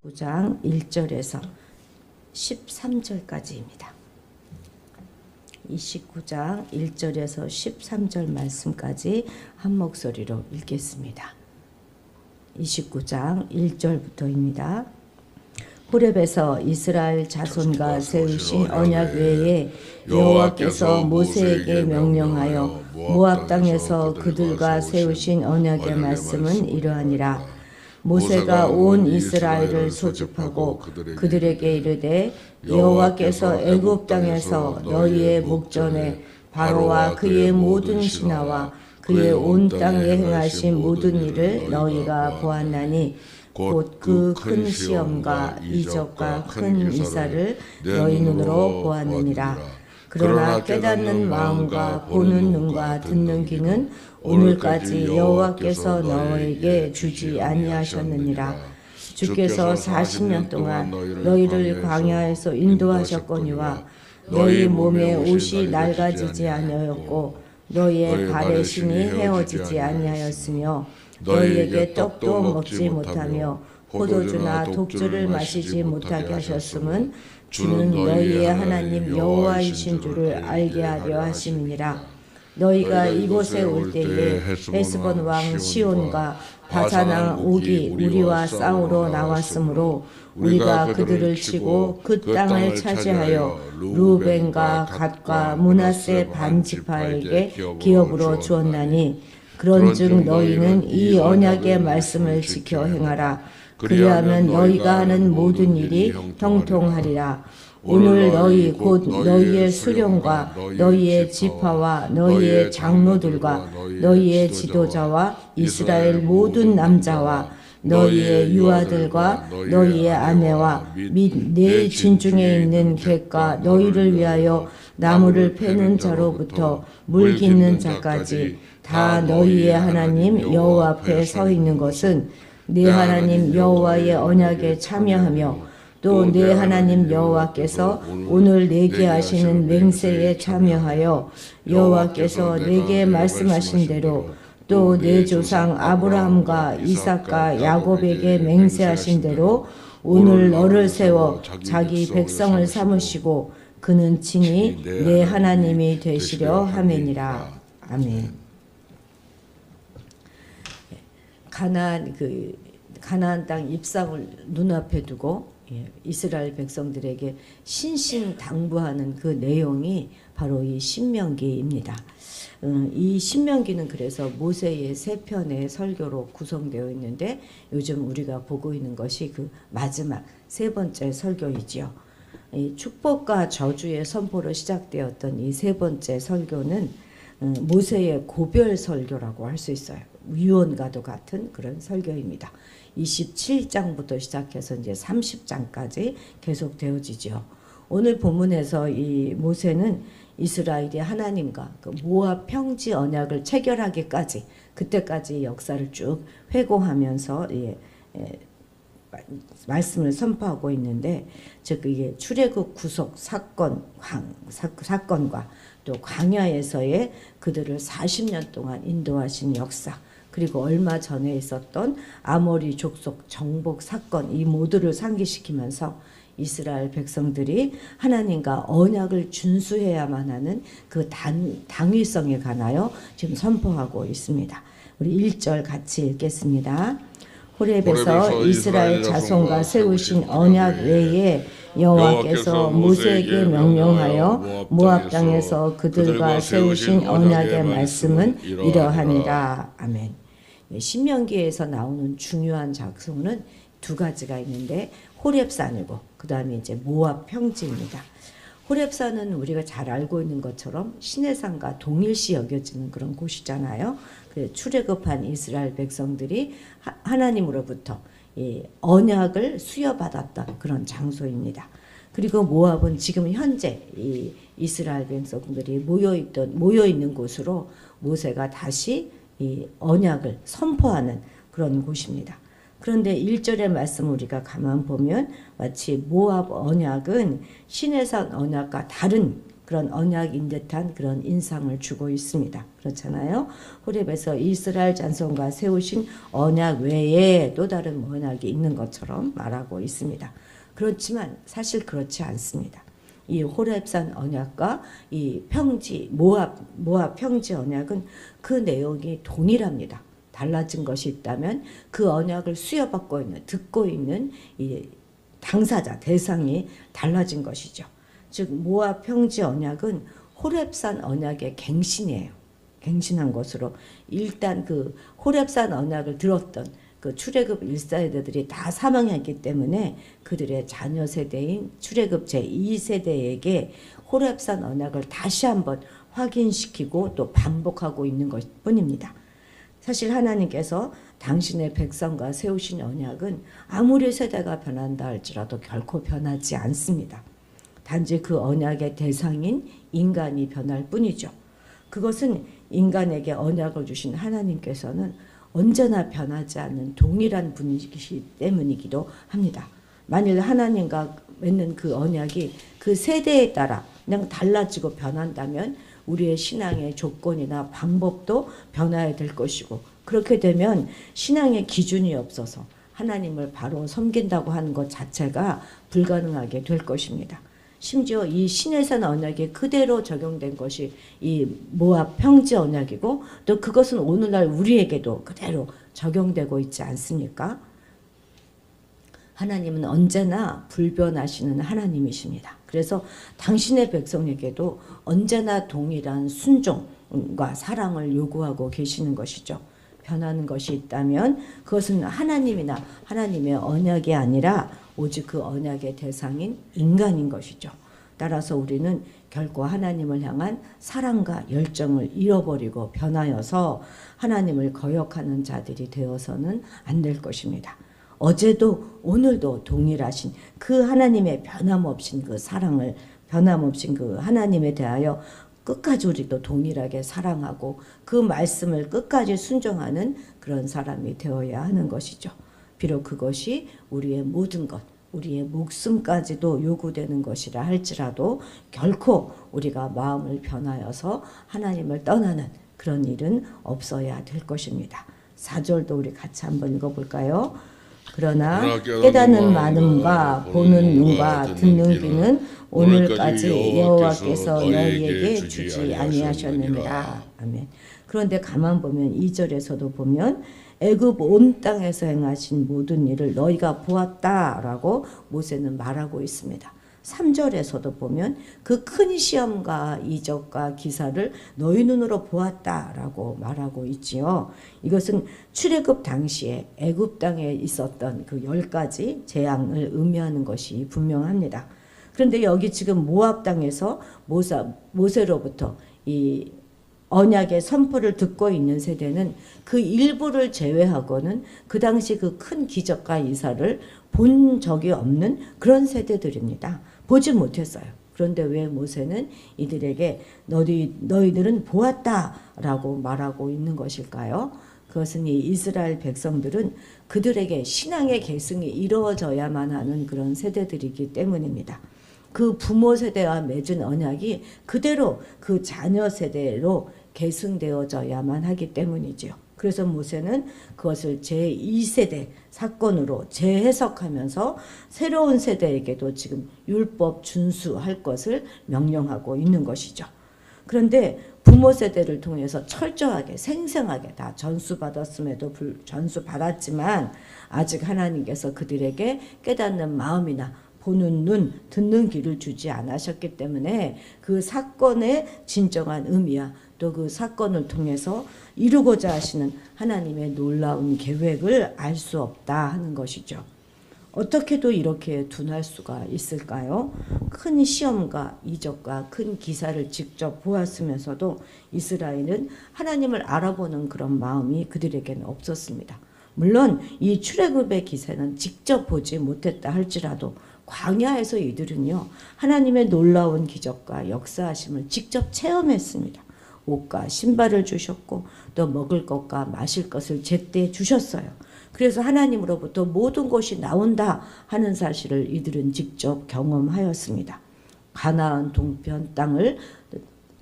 29장 1절에서 13절까지입니다. 29장 1절에서 13절 말씀까지 한 목소리로 읽겠습니다. 29장 1절부터입니다. 호렙에서 이스라엘 자손과 세우신 언약 외에 여호와께서 모세에게 명령하여 모압 땅에서 그들과 세우신 언약의 말씀은 이러하니라. 모세가 온 이스라엘을 소집하고 그들에게 이르되 여호와께서 애굽 땅에서 너희의 목전에 바로와 그의 모든 신하와 그의 온 땅에 행하신 모든 일을 너희가 보았나니 곧 그 큰 시험과 이적과 큰 이사를 너희 눈으로 보았느니라. 그러나 깨닫는 마음과 보는 눈과 듣는 귀는 오늘까지 여호와께서 너희에게 주지 아니하셨느니라. 주께서 40년 동안 너희를 광야에서 인도하셨거니와 너희 몸에 옷이 낡아지지 아니하였고 너희의 발의 신이 헤어지지 아니하였으며 너희에게 떡도 먹지 못하며 포도주나 독주를 마시지 못하게 하셨음은 주는 너희의 하나님 여호와이신 줄을 알게 하려 하심이니라. 너희가 이곳에 올 때에 헤스본 왕 시온과 바산 왕 옥이 우리와 싸우러 나왔으므로 우리가 그들을 치고 그 땅을 차지하여 루벤과 갓과 므낫세 반 지파에게 기업으로 주었나니 그런즉 너희는 이 언약의 말씀을 지켜 행하라. 그리하면 너희가 하는 모든 일이 형통하리라. 오늘 너희 곧 너희의 수령과 너희의 지파와 너희의 장로들과 너희의 지도자와 이스라엘 모든 남자와 너희의 유아들과 너희의 아내와 및 내 진중에 있는 객과 너희를 위하여 나무를 패는 자로부터 물 깃는 자까지 다 너희의 하나님 여호와 앞에 서 있는 것은 네 하나님 여호와의 언약에 참여하며 또 네 하나님 여호와께서 오늘 내게 하시는 맹세에 참여하여 여호와께서 내게 말씀하신 대로 또 내 조상 아브라함과 이삭과 야곱에게 맹세하신 대로 오늘 너를 세워 자기 백성을 삼으시고 그는 친히 내 하나님이 되시려 함이니라. 아멘. 가나안 땅 입상을 눈앞에 두고 이스라엘 백성들에게 신신당부하는 그 내용이 바로 이 신명기입니다. 이 신명기는 그래서 모세의 세 편의 설교로 구성되어 있는데 요즘 우리가 보고 있는 것이 그 마지막 세 번째 설교이지요. 이 축복과 저주의 선포로 시작되었던 이 세 번째 설교는 모세의 고별 설교라고 할 수 있어요. 위원과도 같은 그런 설교입니다. 27장부터 시작해서 이제 30장까지 계속 되어지죠. 오늘 본문에서 이 모세는 이스라엘이 하나님과 그 모압 평지 언약을 체결하기까지 그때까지 역사를 쭉 회고하면서 말씀을 선포하고 있는데 즉 이게 출애굽 구속 사건과 또 광야에서의 그들을 40년 동안 인도하신 역사 그리고 얼마 전에 있었던 아모리 족속 정복 사건 이 모두를 상기시키면서 이스라엘 백성들이 하나님과 언약을 준수해야만 하는 그 당위성에 관하여 지금 선포하고 있습니다. 우리 1절 같이 읽겠습니다. 호렙에서 이스라엘 자손과 세우신 언약 외에 여호와께서 모세에게 명령하여 모압 땅에서 그들과 세우신 언약의 말씀은 이러하니라. 아멘. 신명기에서 나오는 중요한 작성은 두 가지가 있는데 호렙산이고 그 다음에 이제 모압 평지입니다. 호렙산은 우리가 잘 알고 있는 것처럼 시내산과 동일시 여겨지는 그런 곳이잖아요. 출애굽한 이스라엘 백성들이 하나님으로부터 이 언약을 수여받았던 그런 장소입니다. 그리고 모압은 지금 현재 이 이스라엘 백성들이 모여 있는 곳으로 모세가 다시 이 언약을 선포하는 그런 곳입니다. 그런데 1절의 말씀 우리가 가만 보면 마치 모압 언약은 시내산 언약과 다른 그런 언약인 듯한 그런 인상을 주고 있습니다. 그렇잖아요. 호렙에서 이스라엘 잔손과 세우신 언약 외에 또 다른 언약이 있는 것처럼 말하고 있습니다. 그렇지만 사실 그렇지 않습니다. 이 호렙산 언약과 이 평지 모압 평지 언약은 그 내용이 동일합니다. 달라진 것이 있다면 그 언약을 수여받고 있는 듣고 있는 이 당사자 대상이 달라진 것이죠. 즉 모압 평지 언약은 호렙산 언약의 갱신이에요. 갱신한 것으로 일단 그 호렙산 언약을 들었던 그 출애굽 1세대들이 다 사망했기 때문에 그들의 자녀 세대인 출애굽 제2세대에게 호렙산 언약을 다시 한번 확인시키고 또 반복하고 있는 것뿐입니다. 사실 하나님께서 당신의 백성과 세우신 언약은 아무리 세대가 변한다 할지라도 결코 변하지 않습니다. 단지 그 언약의 대상인 인간이 변할 뿐이죠. 그것은 인간에게 언약을 주신 하나님께서는 언제나 변하지 않는 동일한 분이시기 때문이기도 합니다. 만일 하나님과 맺는 그 언약이 그 세대에 따라 그냥 달라지고 변한다면 우리의 신앙의 조건이나 방법도 변화해야 될 것이고, 그렇게 되면 신앙의 기준이 없어서 하나님을 바로 섬긴다고 하는 것 자체가 불가능하게 될 것입니다. 심지어 이 시내산 언약이 그대로 적용된 것이 이 모압 평지 언약이고, 또 그것은 오늘날 우리에게도 그대로 적용되고 있지 않습니까? 하나님은 언제나 불변하시는 하나님이십니다. 그래서 당신의 백성에게도 언제나 동일한 순종과 사랑을 요구하고 계시는 것이죠. 변하는 것이 있다면 그것은 하나님이나 하나님의 언약이 아니라 오직 그 언약의 대상인 인간인 것이죠. 따라서 우리는 결코 하나님을 향한 사랑과 열정을 잃어버리고 변하여서 하나님을 거역하는 자들이 되어서는 안 될 것입니다. 어제도 오늘도 동일하신 그 하나님의 변함없인 그 사랑을, 변함없인 그 하나님에 대하여 끝까지 우리도 동일하게 사랑하고 그 말씀을 끝까지 순종하는 그런 사람이 되어야 하는 것이죠. 비록 그것이 우리의 모든 것, 우리의 목숨까지도 요구되는 것이라 할지라도 결코 우리가 마음을 변하여서 하나님을 떠나는 그런 일은 없어야 될 것입니다. 4절도 우리 같이 한번 읽어볼까요? 그러나 깨닫는 마음과 보는 눈과 듣는 귀는 오늘까지 여호와께서 너희에게 주지 아니하셨느니라. 아멘. 그런데 가만 보면 2절에서도 보면 애굽 온 땅에서 행하신 모든 일을 너희가 보았다라고 모세는 말하고 있습니다. 3절에서도 보면 그 큰 시험과 이적과 기사를 너희 눈으로 보았다라고 말하고 있지요. 이것은 출애굽 당시에 애굽 땅에 있었던 그 10가지 재앙을 의미하는 것이 분명합니다. 그런데 여기 지금 모압 땅에서 모세로부터 이 언약의 선포를 듣고 있는 세대는 그 일부를 제외하고는 그 당시 그 큰 기적과 이사를 본 적이 없는 그런 세대들입니다. 보지 못했어요. 그런데 왜 모세는 이들에게 너희들은 보았다라고 말하고 있는 것일까요? 그것은 이 이스라엘 백성들은 그들에게 신앙의 계승이 이루어져야만 하는 그런 세대들이기 때문입니다. 그 부모 세대와 맺은 언약이 그대로 그 자녀 세대로 계승되어져야만 하기 때문이죠. 그래서 모세는 그것을 제2세대 사건으로 재해석하면서 새로운 세대에게도 지금 율법 준수할 것을 명령하고 있는 것이죠. 그런데 부모 세대를 통해서 철저하게 생생하게 다 전수받았지만 아직 하나님께서 그들에게 깨닫는 마음이나 보는 눈, 듣는 귀를 주지 않으셨기 때문에 그 사건의 진정한 의미야 또 그 사건을 통해서 이루고자 하시는 하나님의 놀라운 계획을 알 수 없다 하는 것이죠. 어떻게도 이렇게 둔할 수가 있을까요? 큰 시험과 이적과 큰 기사를 직접 보았으면서도 이스라엘은 하나님을 알아보는 그런 마음이 그들에게는 없었습니다. 물론 이 출애굽의 기사는 직접 보지 못했다 할지라도 광야에서 이들은요 하나님의 놀라운 기적과 역사하심을 직접 체험했습니다. 옷과 신발을 주셨고 또 먹을 것과 마실 것을 제때 주셨어요. 그래서 하나님으로부터 모든 것이 나온다 하는 사실을 이들은 직접 경험하였습니다. 가나안 동편 땅을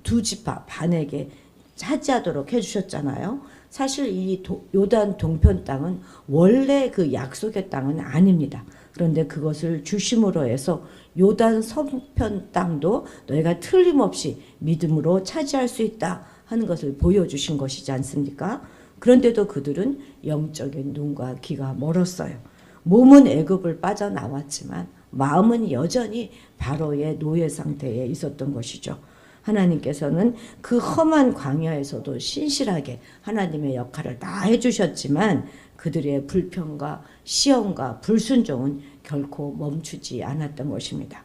두 지파 반에게 차지하도록 해주셨잖아요. 사실 이 요단 동편 땅은 원래 그 약속의 땅은 아닙니다. 그런데 그것을 주심으로 해서 요단 서편 땅도 너희가 틀림없이 믿음으로 차지할 수 있다 하는 것을 보여주신 것이지 않습니까? 그런데도 그들은 영적인 눈과 귀가 멀었어요. 몸은 애굽을 빠져나왔지만 마음은 여전히 바로의 노예 상태에 있었던 것이죠. 하나님께서는 그 험한 광야에서도 신실하게 하나님의 역할을 다 해주셨지만 그들의 불평과 시험과 불순종은 결코 멈추지 않았던 것입니다.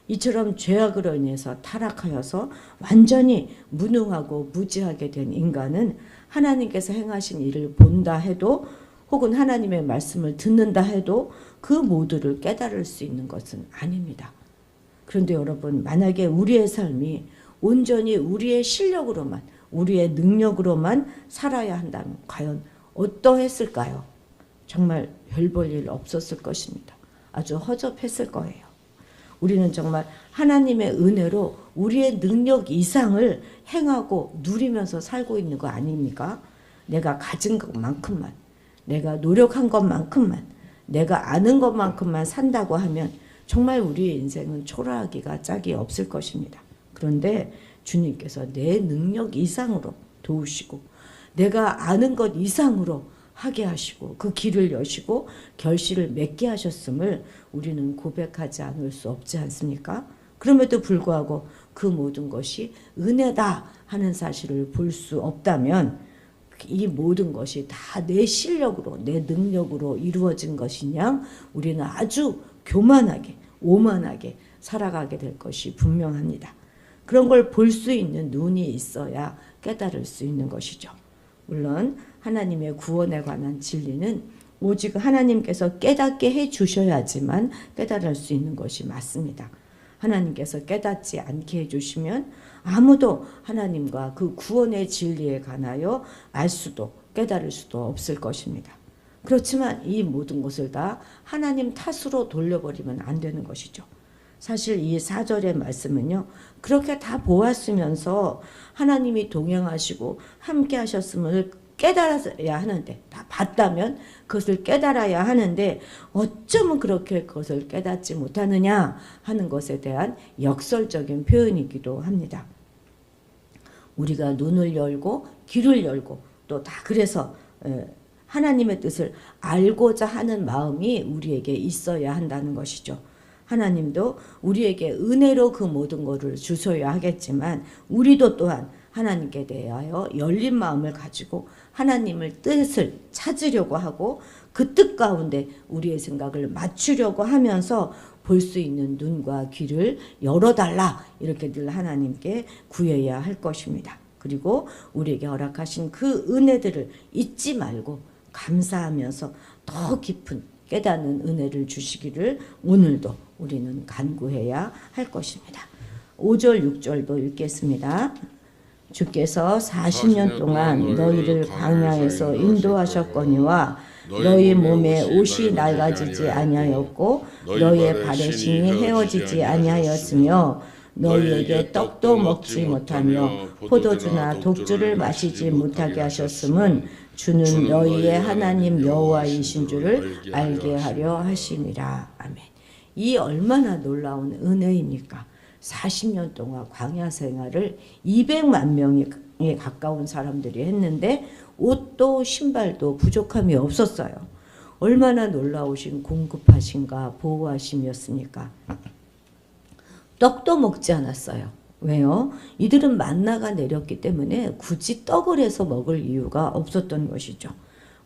이처럼 죄악으로 인해서 타락하여서 완전히 무능하고 무지하게 된 인간은 하나님께서 행하신 일을 본다 해도 혹은 하나님의 말씀을 듣는다 해도 그 모두를 깨달을 수 있는 것은 아닙니다. 그런데 여러분, 만약에 우리의 삶이 온전히 우리의 실력으로만, 우리의 능력으로만 살아야 한다면 과연 어떠했을까요? 정말 별 볼 일 없었을 것입니다. 아주 허접했을 거예요. 우리는 정말 하나님의 은혜로 우리의 능력 이상을 행하고 누리면서 살고 있는 거 아닙니까? 내가 가진 것만큼만, 내가 노력한 것만큼만, 내가 아는 것만큼만 산다고 하면 정말 우리의 인생은 초라하기가 짝이 없을 것입니다. 그런데 주님께서 내 능력 이상으로 도우시고 내가 아는 것 이상으로 하게 하시고 그 길을 여시고 결실을 맺게 하셨음을 우리는 고백하지 않을 수 없지 않습니까? 그럼에도 불구하고 그 모든 것이 은혜다 하는 사실을 볼 수 없다면 이 모든 것이 다 내 실력으로 내 능력으로 이루어진 것이냐 우리는 아주 교만하게 오만하게 살아가게 될 것이 분명합니다. 그런 걸 볼 수 있는 눈이 있어야 깨달을 수 있는 것이죠. 물론 하나님의 구원에 관한 진리는 오직 하나님께서 깨닫게 해주셔야지만 깨달을 수 있는 것이 맞습니다. 하나님께서 깨닫지 않게 해주시면 아무도 하나님과 그 구원의 진리에 관하여 알 수도 깨달을 수도 없을 것입니다. 그렇지만 이 모든 것을 다 하나님 탓으로 돌려버리면 안 되는 것이죠. 사실 이 4절의 말씀은요. 그렇게 다 보았으면서 하나님이 동행하시고 함께 하셨음을 깨달아야 하는데 다 봤다면 그것을 깨달아야 하는데 어쩌면 그렇게 그것을 깨닫지 못하느냐 하는 것에 대한 역설적인 표현이기도 합니다. 우리가 눈을 열고 귀를 열고 또 다 그래서 하나님의 뜻을 알고자 하는 마음이 우리에게 있어야 한다는 것이죠. 하나님도 우리에게 은혜로 그 모든 것을 주셔야 하겠지만 우리도 또한 하나님께 대하여 열린 마음을 가지고 하나님의 뜻을 찾으려고 하고 그 뜻 가운데 우리의 생각을 맞추려고 하면서 볼 수 있는 눈과 귀를 열어달라 이렇게 늘 하나님께 구해야 할 것입니다. 그리고 우리에게 허락하신 그 은혜들을 잊지 말고 감사하면서 더 깊은 깨닫는 은혜를 주시기를 오늘도 우리는 간구해야 할 것입니다. 5절 6절도 읽겠습니다. 주께서 40년 동안 너희를 광야에서 인도하셨거니와 너희 몸에 옷이 낡아지지 아니하였고 너희의 발의 신이 헤어지지 아니하였으며 너희에게 떡도 먹지 못하며 포도주나 독주를 마시지 못하게 하셨음은 주는 너희의 하나님 여호와이신 줄을 알게 하려 하심이라. 아멘. 이 얼마나 놀라운 은혜입니까? 40년 동안 광야 생활을 200만 명에 가까운 사람들이 했는데 옷도 신발도 부족함이 없었어요. 얼마나 놀라우신 공급하신가 보호하심이었습니까? 떡도 먹지 않았어요. 왜요? 이들은 만나가 내렸기 때문에 굳이 떡을 해서 먹을 이유가 없었던 것이죠.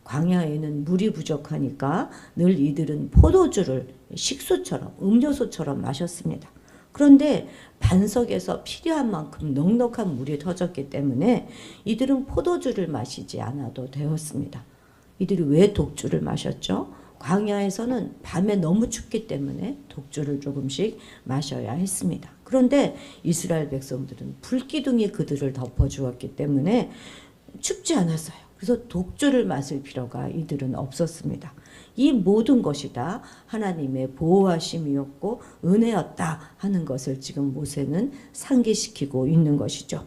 광야에는 물이 부족하니까 늘 이들은 포도주를 식수처럼 음료수처럼 마셨습니다. 그런데 반석에서 필요한 만큼 넉넉한 물이 터졌기 때문에 이들은 포도주를 마시지 않아도 되었습니다. 이들이 왜 독주를 마셨죠? 광야에서는 밤에 너무 춥기 때문에 독주를 조금씩 마셔야 했습니다. 그런데 이스라엘 백성들은 불기둥이 그들을 덮어주었기 때문에 춥지 않았어요. 그래서 독주를 맡을 필요가 이들은 없었습니다. 이 모든 것이 다 하나님의 보호하심이었고 은혜였다 하는 것을 지금 모세는 상기시키고 있는 것이죠.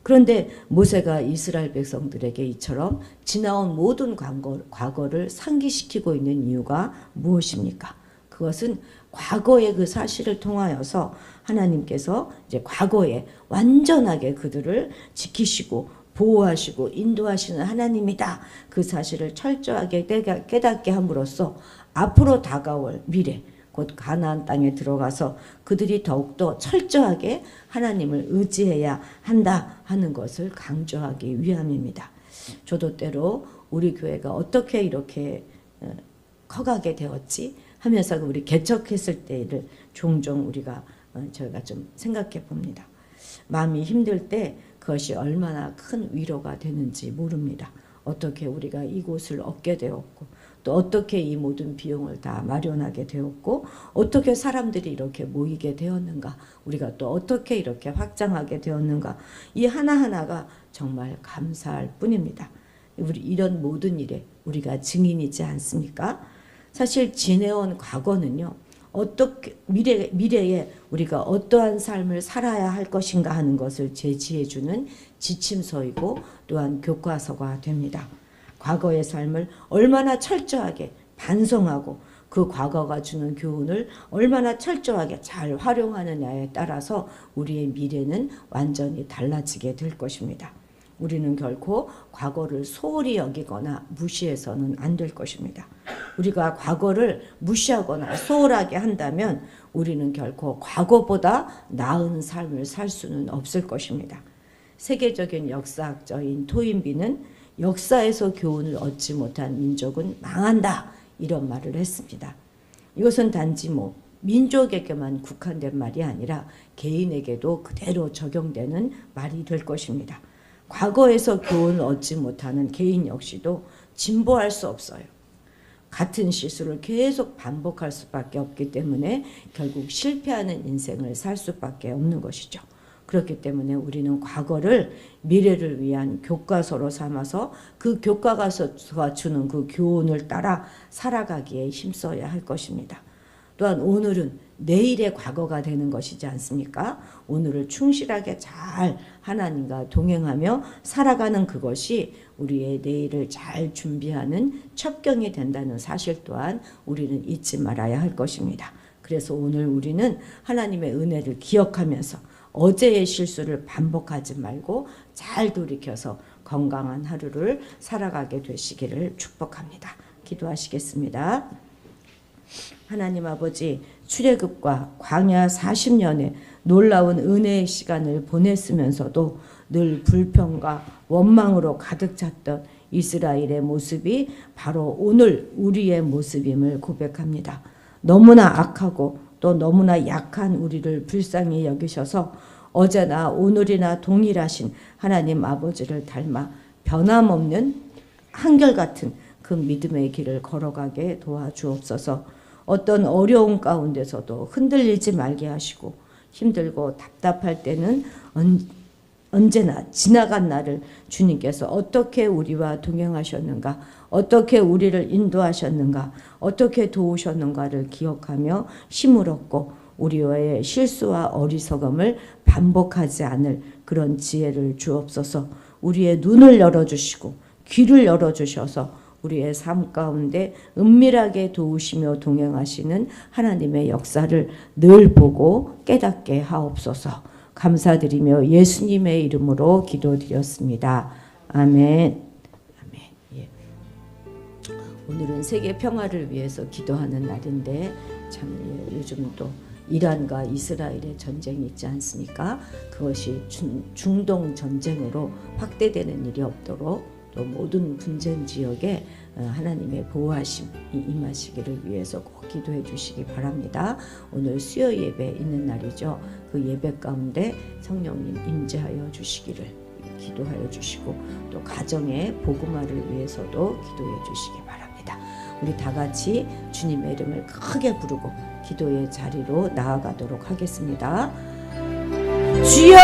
그런데 모세가 이스라엘 백성들에게 이처럼 지나온 모든 과거를 상기시키고 있는 이유가 무엇입니까? 그것은 과거의 그 사실을 통하여서 하나님께서 이제 과거에 완전하게 그들을 지키시고 보호하시고 인도하시는 하나님이다. 그 사실을 철저하게 깨닫게 함으로써 앞으로 다가올 미래, 곧 가나안 땅에 들어가서 그들이 더욱더 철저하게 하나님을 의지해야 한다 하는 것을 강조하기 위함입니다. 저도 때로 우리 교회가 어떻게 이렇게 커가게 되었지 하면서 우리 개척했을 때를 종종 저희가 좀 생각해 봅니다. 마음이 힘들 때 그것이 얼마나 큰 위로가 되는지 모릅니다. 어떻게 우리가 이곳을 얻게 되었고 또 어떻게 이 모든 비용을 다 마련하게 되었고 어떻게 사람들이 이렇게 모이게 되었는가, 우리가 또 어떻게 이렇게 확장하게 되었는가, 이 하나하나가 정말 감사할 뿐입니다. 우리 이런 모든 일에 우리가 증인이지 않습니까? 사실 지내온 과거는요, 어떻게 미래에 우리가 어떠한 삶을 살아야 할 것인가 하는 것을 제시해주는 지침서이고 또한 교과서가 됩니다. 과거의 삶을 얼마나 철저하게 반성하고 그 과거가 주는 교훈을 얼마나 철저하게 잘 활용하느냐에 따라서 우리의 미래는 완전히 달라지게 될 것입니다. 우리는 결코 과거를 소홀히 여기거나 무시해서는 안 될 것입니다. 우리가 과거를 무시하거나 소홀하게 한다면 우리는 결코 과거보다 나은 삶을 살 수는 없을 것입니다. 세계적인 역사학자인 토인비는 역사에서 교훈을 얻지 못한 민족은 망한다, 이런 말을 했습니다. 이것은 단지 민족에게만 국한된 말이 아니라 개인에게도 그대로 적용되는 말이 될 것입니다. 과거에서 교훈을 얻지 못하는 개인 역시도 진보할 수 없어요. 같은 실수를 계속 반복할 수밖에 없기 때문에 결국 실패하는 인생을 살 수밖에 없는 것이죠. 그렇기 때문에 우리는 과거를 미래를 위한 교과서로 삼아서 그 교과서가 주는 그 교훈을 따라 살아가기에 힘써야 할 것입니다. 또한 오늘은 내일의 과거가 되는 것이지 않습니까? 오늘을 충실하게 잘 하나님과 동행하며 살아가는 그것이 우리의 내일을 잘 준비하는 첩경이 된다는 사실 또한 우리는 잊지 말아야 할 것입니다. 그래서 오늘 우리는 하나님의 은혜를 기억하면서 어제의 실수를 반복하지 말고 잘 돌이켜서 건강한 하루를 살아가게 되시기를 축복합니다. 기도하시겠습니다. 하나님 아버지, 출애굽과 광야 40년의 놀라운 은혜의 시간을 보냈으면서도 늘 불평과 원망으로 가득 찼던 이스라엘의 모습이 바로 오늘 우리의 모습임을 고백합니다. 너무나 악하고 또 너무나 약한 우리를 불쌍히 여기셔서 어제나 오늘이나 동일하신 하나님 아버지를 닮아 변함없는 한결같은 그 믿음의 길을 걸어가게 도와주옵소서. 어떤 어려움 가운데서도 흔들리지 말게 하시고 힘들고 답답할 때는 언제나 지나간 날을 주님께서 어떻게 우리와 동행하셨는가, 어떻게 우리를 인도하셨는가, 어떻게 도우셨는가를 기억하며 힘을 얻고 우리와의 실수와 어리석음을 반복하지 않을 그런 지혜를 주옵소서. 우리의 눈을 열어주시고 귀를 열어주셔서 우리의 삶 가운데 은밀하게 도우시며 동행하시는 하나님의 역사를 늘 보고 깨닫게 하옵소서. 감사드리며 예수님의 이름으로 기도드렸습니다. 아멘. 아멘. 예. 오늘은 세계 평화를 위해서 기도하는 날인데 참 요즘 또 이란과 이스라엘의 전쟁이 있지 않습니까? 그것이 중동 전쟁으로 확대되는 일이 없도록 또 모든 분쟁 지역에 하나님의 보호하심이 임하시기를 위해서 꼭 기도해 주시기 바랍니다. 오늘 수요 예배 있는 날이죠. 그 예배 가운데 성령님 임재하여 주시기를 기도하여 주시고 또 가정의 복음화를 위해서도 기도해 주시기 바랍니다. 우리 다 같이 주님의 이름을 크게 부르고 기도의 자리로 나아가도록 하겠습니다. 주여!